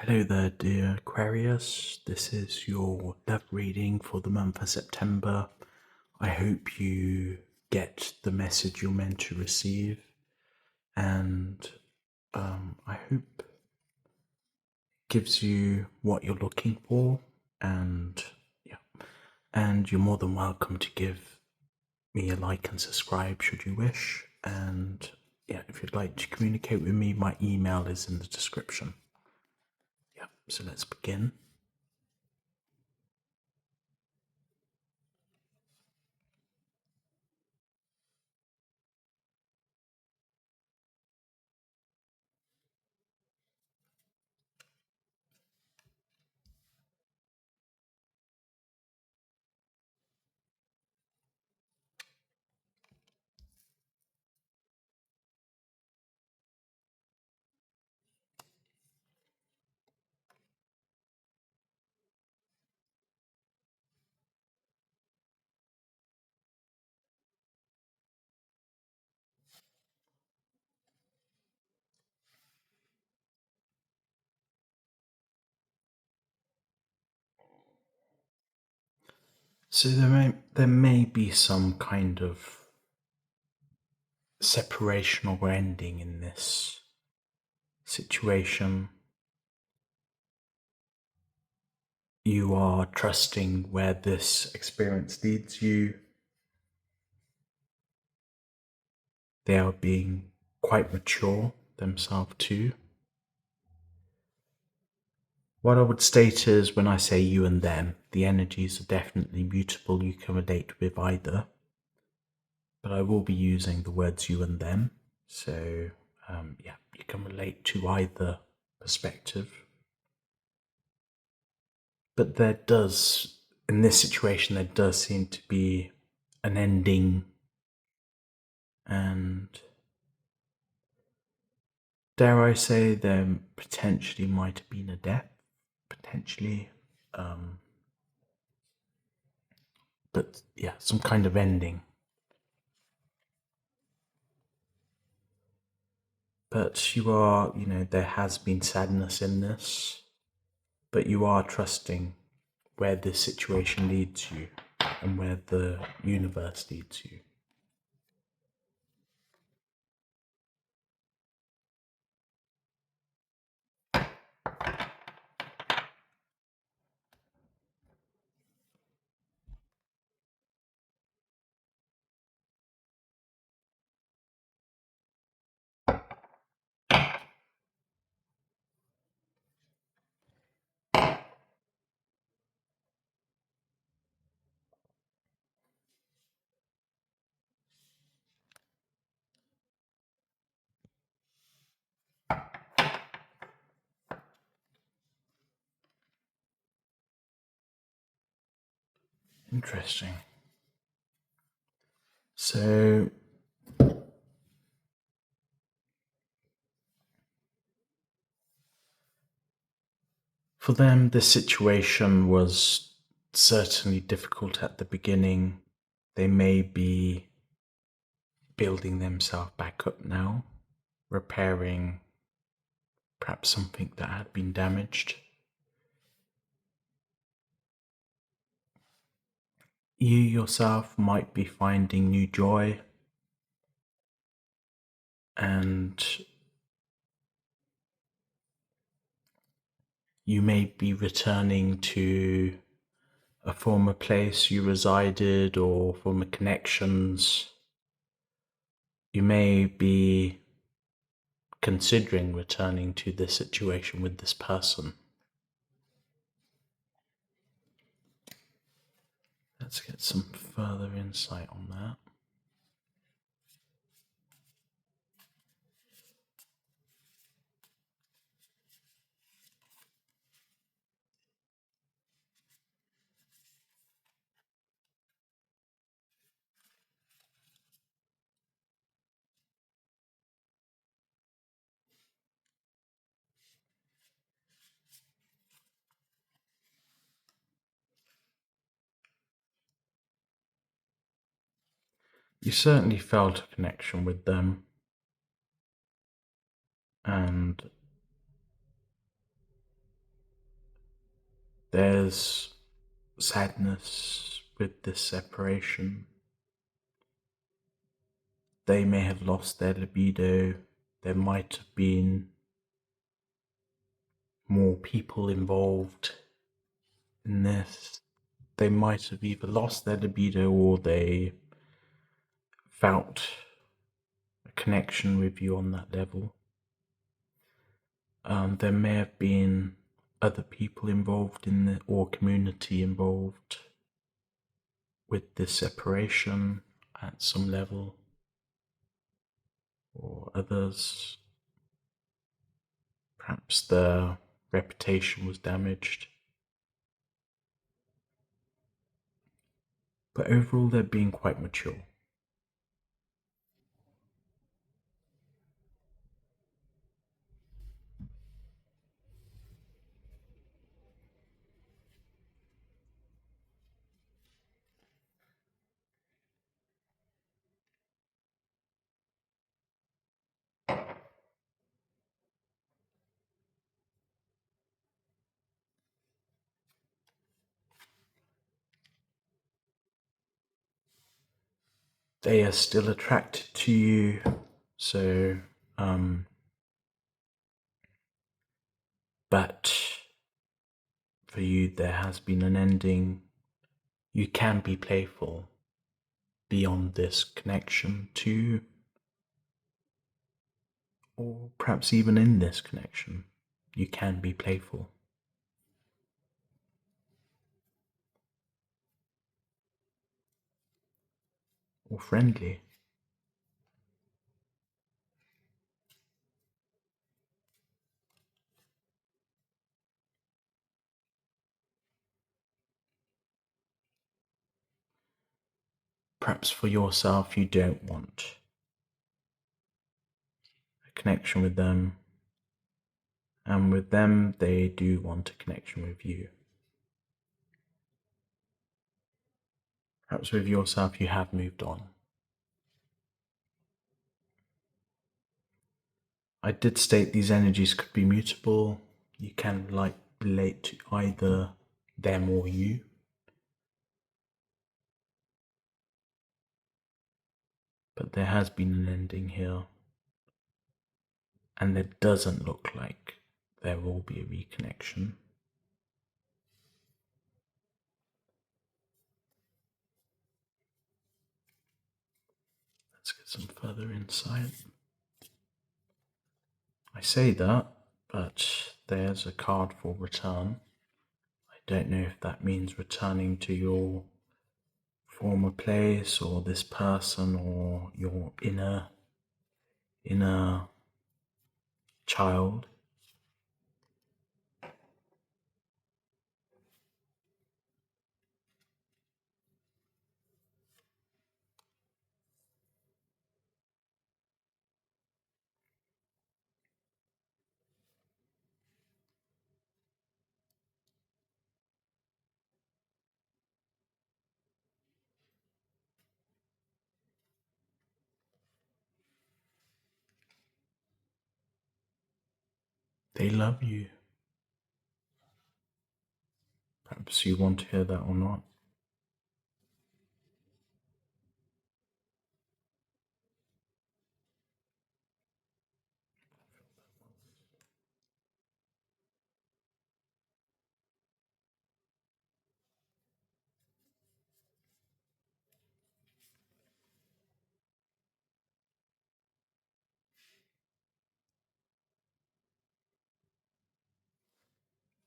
Hello there, dear Aquarius. This is your love reading for the month of September. I hope you get the message you're meant to receive, and I hope it gives you what you're looking for. And and you're more than welcome to give me a like and subscribe should you wish. And if you'd like to communicate with me, my email is in the description. So let's begin. So there may be some kind of separation or ending in this situation. You are trusting where this experience leads you. They are being quite mature themselves too. What I would state is, when I say you and them, the energies are definitely mutable. You can relate with either, but I will be using the words you and them. So you can relate to either perspective. But in this situation, there does seem to be an ending, and dare I say, there potentially might have been a death, potentially. But some kind of ending. But there has been sadness in this, but you are trusting where this situation leads you and where the universe leads you. Interesting. So for them, the situation was certainly difficult at the beginning. They may be building themselves back up now, repairing perhaps something that had been damaged. You yourself might be finding new joy, and you may be returning to a former place you resided or former connections. You may be considering returning to this situation with this person. Let's get some further insight on that. You certainly felt a connection with them, and There's sadness with this separation. They may have lost their libido. There might have been more people involved in this. They might have either lost their libido or they felt a connection with you on that level. There may have been other people involved in the or community involved with this separation at some level, or others. Perhaps their reputation was damaged. But overall, they're being quite mature. They are still attracted to you, so but for you there has been an ending. You can be playful beyond this connection too, or perhaps even in this connection you can be playful or friendly. Perhaps for yourself you don't want a connection with them, and with them they do want a connection with you. Perhaps with yourself you have moved on. I did state these energies could be mutable. You can relate to either them or you. But there has been an ending here. And it doesn't look like there will be a reconnection. Let's get some further insight. I say that, but there's a card for return. I don't know if that means returning to your former place or this person or your inner child. They love you. Perhaps you want to hear that or not.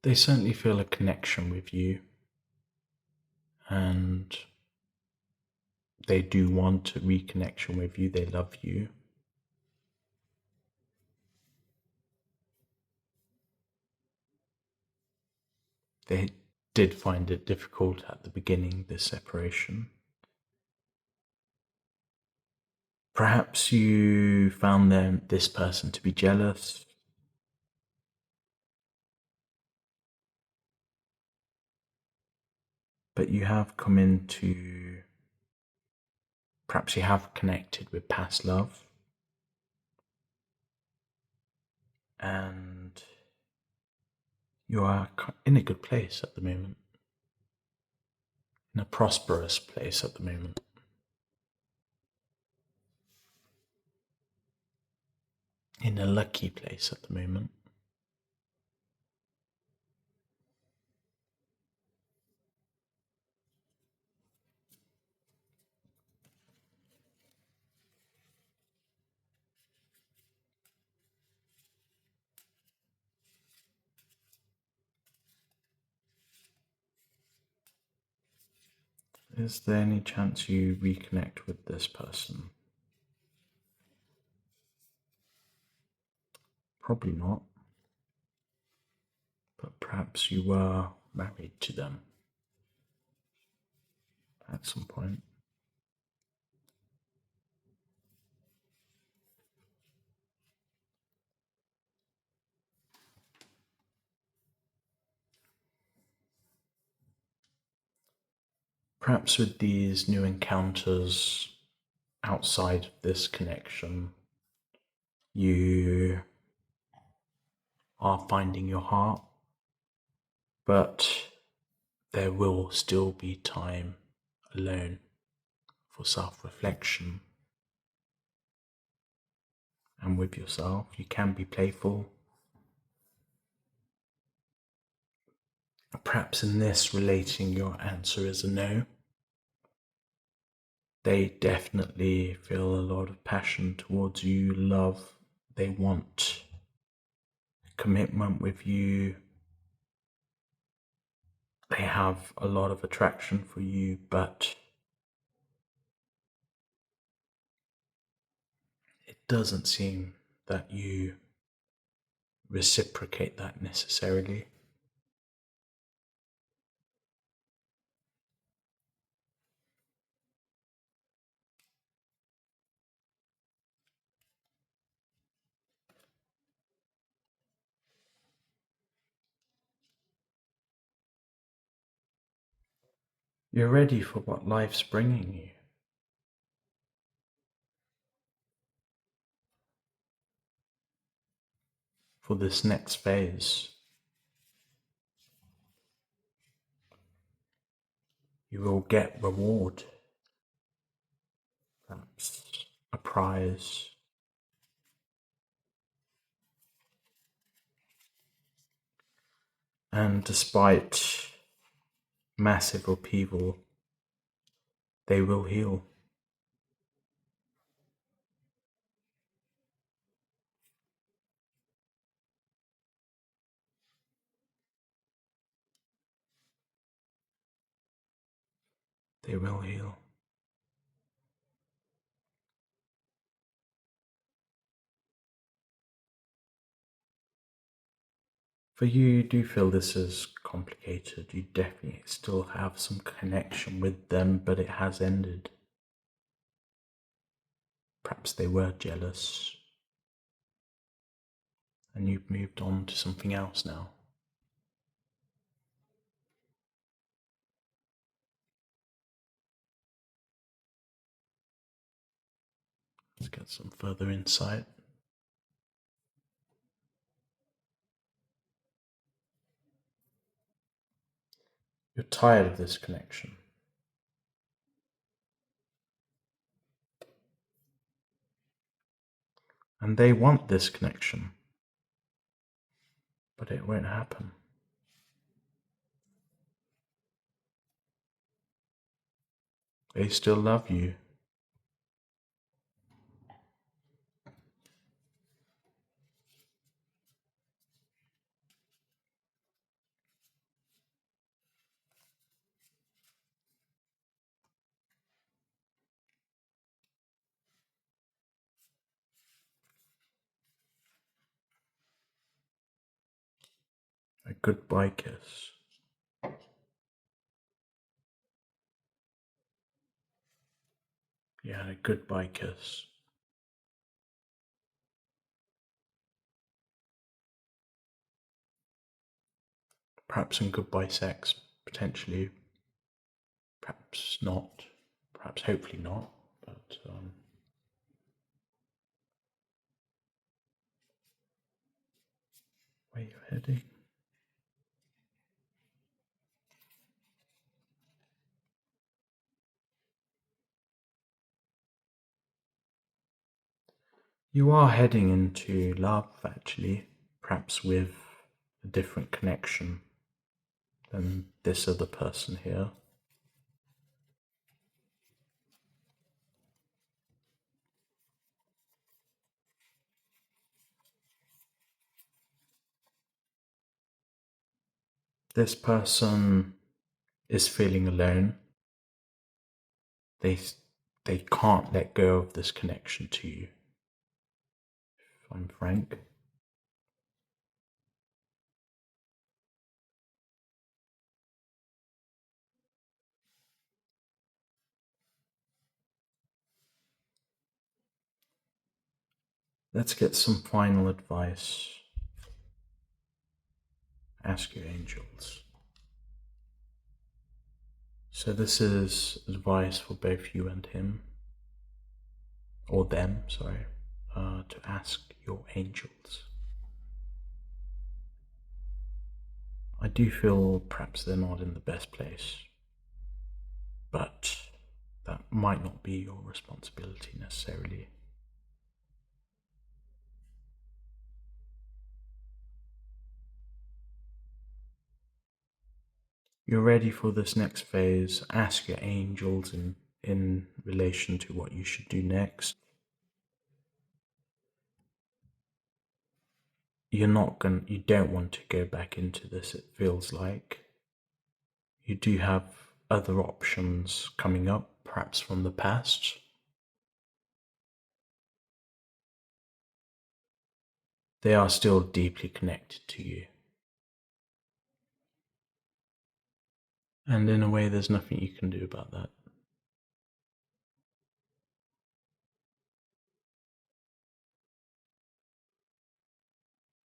They certainly feel a connection with you, and they do want a reconnection with you. They love you. They did find it difficult at the beginning, this separation. Perhaps you found this person to be jealous. But you have come into, perhaps you have connected with past love, and You are in a good place at the moment, in a prosperous place at the moment. In a lucky place at the moment. Is there any chance you reconnect with this person? Probably not. But perhaps you were married to them at some point. Perhaps with these new encounters outside of this connection, you are finding your heart, but there will still be time alone for self-reflection. And with yourself, you can be playful. Perhaps in this relating, your answer is a no. They definitely feel a lot of passion towards you, love. They want commitment with you. They have a lot of attraction for you, but it doesn't seem that you reciprocate that necessarily. You're ready for what life's bringing you. For this next phase. You will get reward. Perhaps a prize. And despite massive upheaval, they will heal. They will heal. For you do feel this is complicated. You definitely still have some connection with them, but it has ended. Perhaps they were jealous, and you've moved on to something else now. Let's get some further insight. You're tired of this connection. And they want this connection, but it won't happen. They still love you. A goodbye kiss. Yeah, a goodbye kiss. Perhaps some goodbye sex, potentially. Perhaps not. Perhaps hopefully not. But where you're heading. You are heading into love, actually, perhaps with a different connection than this other person here. This person is feeling alone. They they can't let go of this connection to you, if I'm frank. Let's get some final advice. Ask your angels. So this is advice for both you and him, or them, sorry, to ask your angels. I do feel perhaps they're not in the best place, but that might not be your responsibility necessarily. You're ready for this next phase. Ask your angels in relation to what you should do next. You don't want to go back into this, it feels like. You do have other options coming up, perhaps from the past. They are still deeply connected to you. And in a way, there's nothing you can do about that.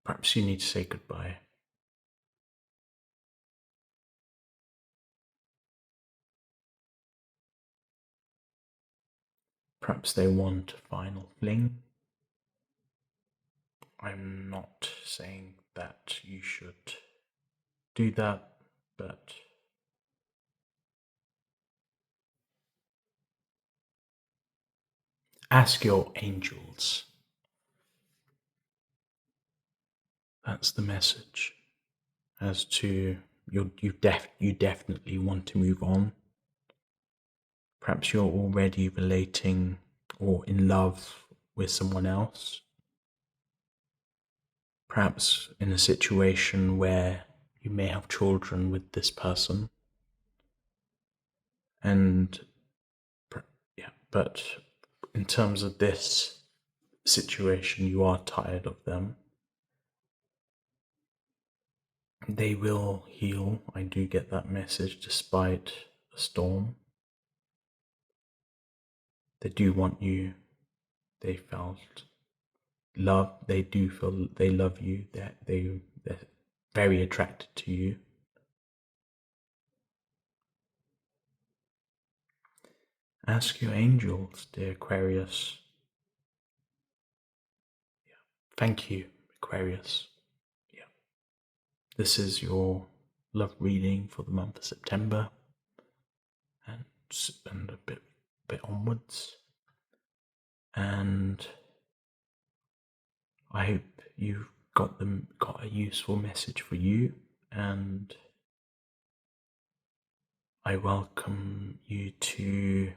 Perhaps you need to say goodbye. Perhaps they want a final fling. I'm not saying that you should do that, but ask your angels. That's the message. As to you definitely want to move on. Perhaps you're already relating or in love with someone else. Perhaps in a situation where you may have children with this person. And yeah, but in terms of this situation, you are tired of them. They will heal. I do get that message despite the storm. They do want you. They felt love. They do feel they love you. They're very attracted to you. Ask your angels, dear Aquarius. Yeah. Thank you, Aquarius. Yeah. This is your love reading for the month of September and a bit onwards. And I hope you've got a useful message for you, and I welcome you to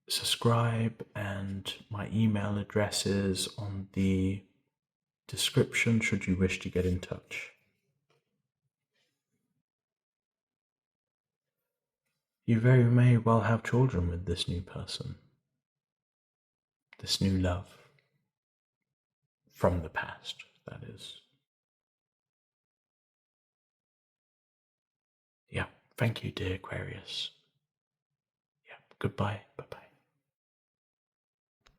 subscribe, and my email address is on the description should you wish to get in touch. You very may well have children with this new person, this new love from the past, that is. Yeah, thank you, dear Aquarius. Yeah, goodbye, bye bye.